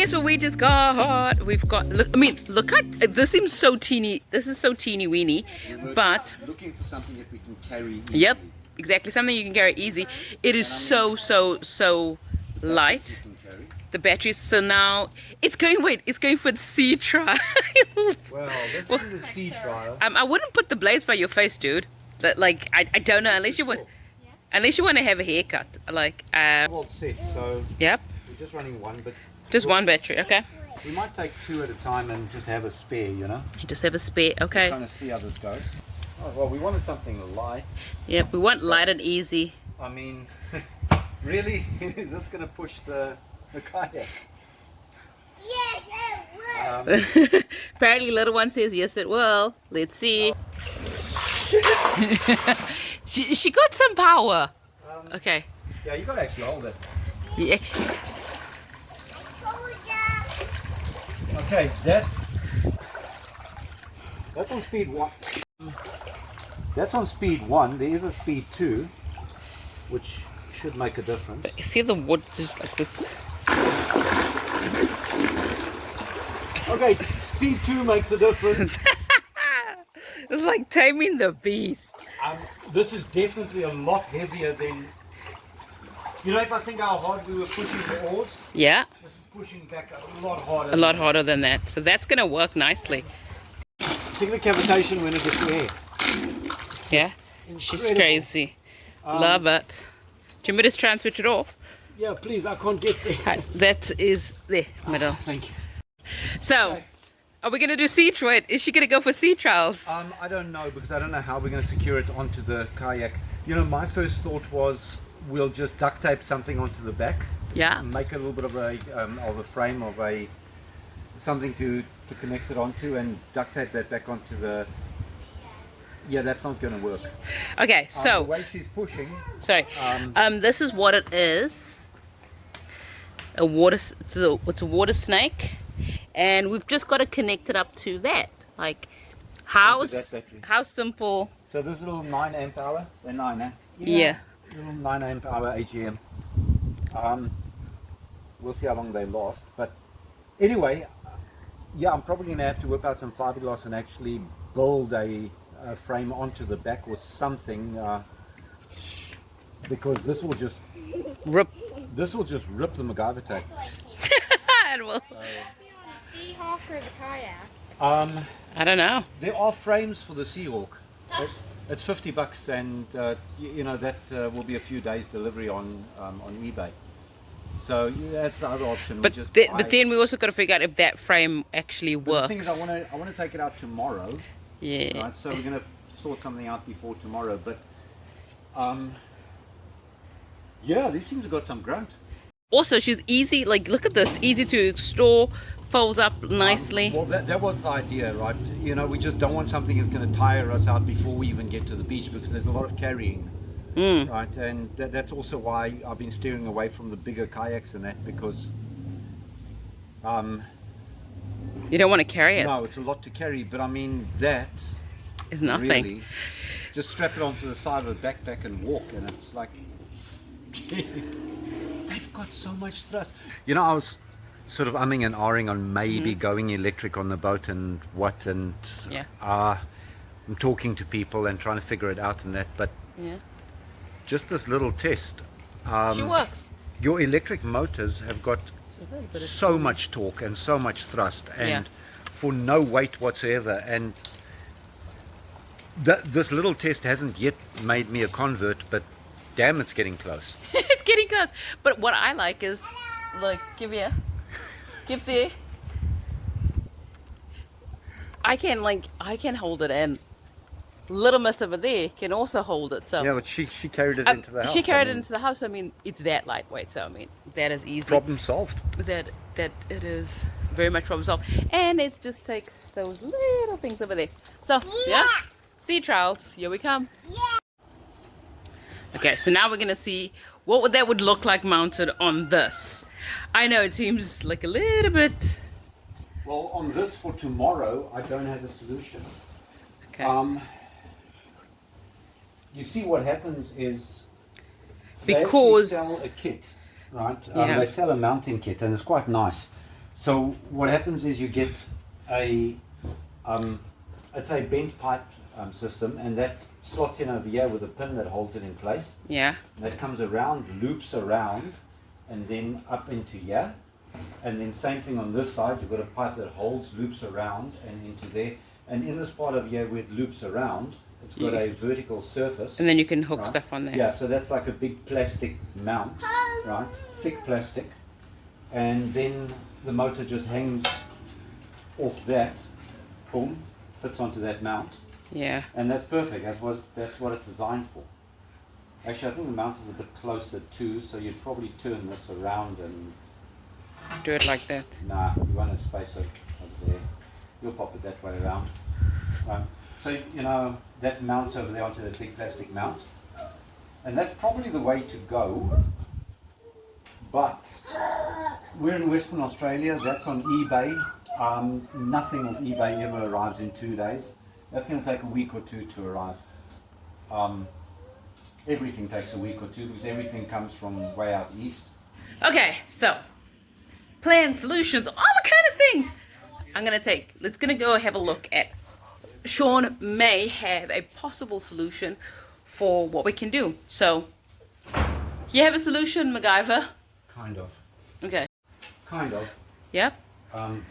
guess what we just got? We've got, look, I mean, look at, this seems so teeny, this is so teeny weeny, but. Looking for something that we can carry easily. Yep, exactly, something you can carry easy. It is so light. The batteries, so now, it's going for the sea trials. Well, this is the sea trial. I wouldn't put the blades by your face, dude. But, like, I don't know, unless you want to have a haircut, like. Well, set, so. Yep. We're just running one, but. Just one battery, okay. We might take two at a time and just have a spare, you know. You just have a spare, okay. Trying to see how this goes. Oh, well, we wanted something light. Yep, we want light and easy. I mean, really, is this going to push the kayak? Yes, it will. Apparently, little one says yes, it will. Let's see. she got some power. Okay. Yeah, you got to actually hold it. You actually. Okay, that's on speed 1. That's on speed 1. There is a speed 2, which should make a difference. But you see the wood just like this. Okay, speed 2 makes a difference. It's like taming the beast. This is definitely a lot heavier than. You know, if I think how hard we were pushing the oars, Yeah. this is pushing back a lot harder. A lot harder than that. So that's gonna work nicely. Check the cavitation when it gets air. Yeah. She's crazy. Love it. Do you want me to try and switch it off? Yeah, please, I can't get there. Right, that is the middle. Thank you. So, Okay. are we gonna do sea trial? Is she gonna go for sea trials? I don't know, because I don't know how we're going to secure it onto the kayak. You know, my first thought was we'll just duct tape something onto the back. Yeah. And make a little bit of a frame of something to connect it onto, and duct tape that back onto the. Yeah, that's not going to work. Okay, The so way she's pushing. sorry. This is what it is. It's a water snake, and we've just got to connect it up to that. Like, how simple. So this little 9 amp hour, they're 9, eh? Yeah. Little 9 amp hour AGM. We'll see how long they last. But anyway, yeah, I'm probably going to have to whip out some fiberglass and actually build a frame onto the back or something, because this will just Rip. rip the MacGyver tape. And we'll, Seahawk or the kayak? I don't know. There are frames for the Seahawk. It's $50, and you know that will be a few days delivery on eBay. So yeah, that's the other option. But but then we also got to figure out if that frame actually works. The thing is, I want to take it out tomorrow. Yeah. Right, so we're going to sort something out before tomorrow. But yeah, these things have got some grunt. Also, she's easy. Like, look at this. Easy to store. Folds up nicely. Well, that was the idea, right? You know, we just don't want something that's going to tire us out before we even get to the beach, because there's a lot of carrying, right? And that's also why I've been steering away from the bigger kayaks and that, because You don't want to carry it. no, it's a lot to carry. But I mean, that It's nothing. really, just strap it onto the side of a backpack and walk, and it's like they've got so much thrust. You know, I was sort of umming and ahhing on maybe going electric on the boat and what, and Yeah. I'm talking to people and trying to figure it out and that, but Yeah. just this little test. She works. Your electric motors have got A little bit of so much torque and so much thrust, and Yeah. for no weight whatsoever, and this little test hasn't yet made me a convert, but damn, it's getting close. It's getting close. But what I like is, like, give the. I can hold it, and little miss over there can also hold it. So Yeah, but she carried it into the house. she carried I it mean, into the house. I mean, it's that lightweight. So I mean, that is easy. problem solved. That it is very much problem solved, and it just takes those little things over there. So yeah, sea trials. Here we come. Yeah. Okay, so now we're gonna see what that would look like mounted on this. I know it seems like a little bit. Well, on this for tomorrow, I don't have a solution. Okay. You see, what happens is Because- they actually sell a kit, right? Yeah. They sell a mounting kit, and it's quite nice. So what happens is you get a it's a bent pipe system, and that slots in over here with a pin that holds it in place. Yeah. That comes around, loops around, and then up into here. And then same thing on this side, you've got a pipe that holds, loops around and into there. And in this part of here where it loops around, it's got a vertical surface. And then you can hook right? stuff on there. Yeah, so that's like a big plastic mount, right? Thick plastic. And then the motor just hangs off that, boom, fits onto that mount. Yeah. And that's perfect. That's what it's designed for. Actually, I think the mount is a bit closer too, so you'd probably turn this around and Do it like that. nah, you want to space it over there. You'll pop it that way around. So you know that mounts over there onto the big plastic mount, and that's probably the way to go. But we're in Western Australia. That's on eBay. Nothing on eBay ever arrives in 2 days. That's going to take a week or two to arrive. Everything takes a week or two because everything comes from way out east. Okay, so plan, solutions, all the kind of things. Let's gonna go have a look at. Sean may have a possible solution for what we can do. So, you have a solution, MacGyver? Kind of. Okay. Kind of. Yep.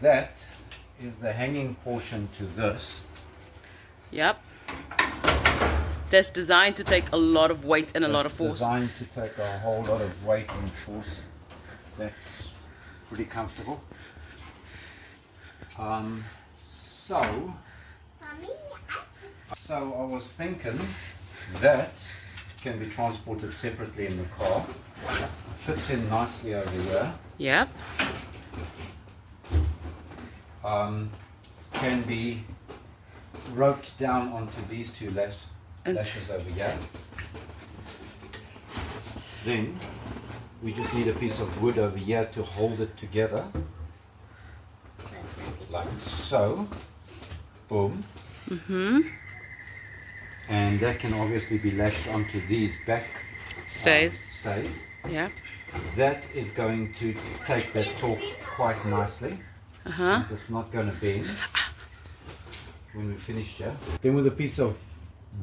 That is the hanging portion to this. Yep. That's designed to take a lot of weight and a lot of force. Designed to take a whole lot of weight and force. That's pretty comfortable. So I was thinking that can be transported separately in the car. Fits in nicely over here. Yep. Can be roped down onto these two lashes over here. Then we just need a piece of wood over here to hold it together, like so. Boom. And that can obviously be lashed onto these back Stays. Yep. That is going to take that torque quite nicely. It's not going to bend when we finished here. Then with a piece of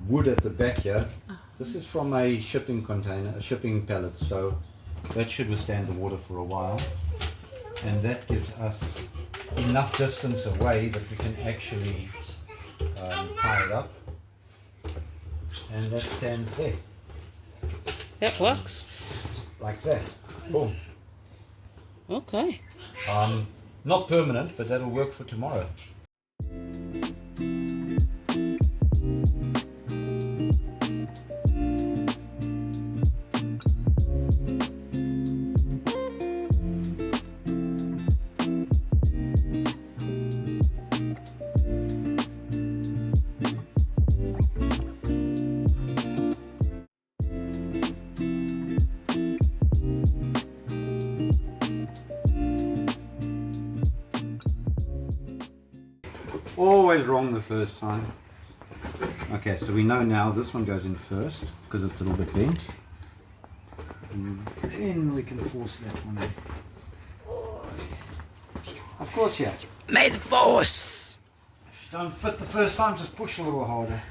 wood at the back here, this is from a shipping container, a shipping pallet, so that should withstand the water for a while. And that gives us enough distance away that we can actually tie it up. And that stands there. That works. Like that. Boom. Okay. Not permanent, but that'll work for tomorrow. Always wrong the first time. Okay, so we know now this one goes in first because it's a little bit bent. And then we can force that one in. Of course, yeah. May the force! If you don't fit the first time, just push a little harder.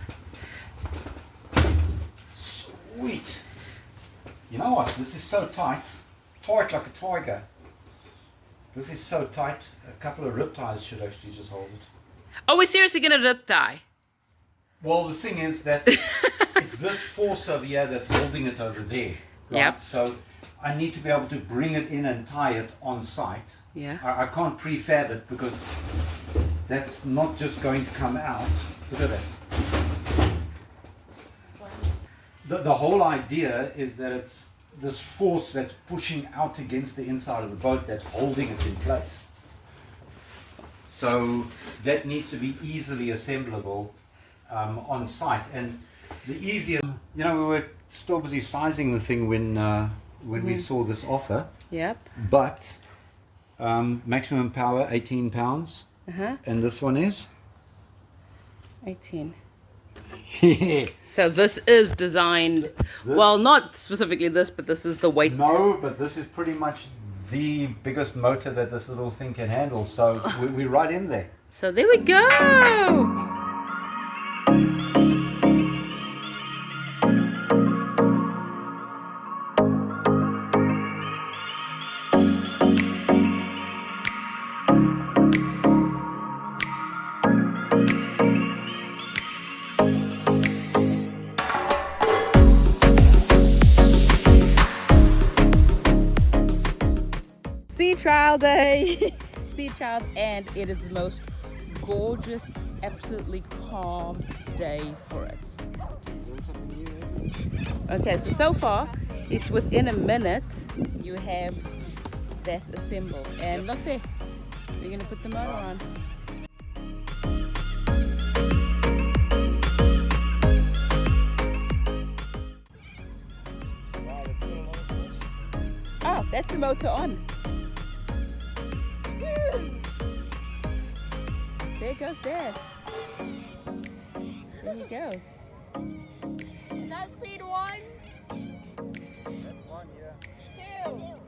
Sweet. You know what? This is so tight. Tight like a tiger. This is so tight. A couple of rib ties should actually just hold it. Are we seriously gonna rip tie? Well, the thing is that it's this force over here that's holding it over there. Right? Yep. So I need to be able to bring it in and tie it on site. Yeah. I can't prefab it because that's not just going to come out. Look at that. The whole idea is that it's this force that's pushing out against the inside of the boat that's holding it in place. So that needs to be easily assemblable on site. And the easier, you know, we were still busy sizing the thing when we saw this offer. Yep. But maximum power 18 pounds. And this one is 18. yeah. So this is designed, well, not specifically this, but this is the weight. No, but this is pretty much the biggest motor that this little thing can handle. So we're right in there. So there we go. Sea trial day. Sea trial, and it is the most gorgeous, absolutely calm day for it. Okay, so far it's within a minute you have that assembled, and look there, we're going to put the motor on. Oh, that's the motor on. There goes Dad. There he goes. Is that speed 1? That's one, yeah. 2.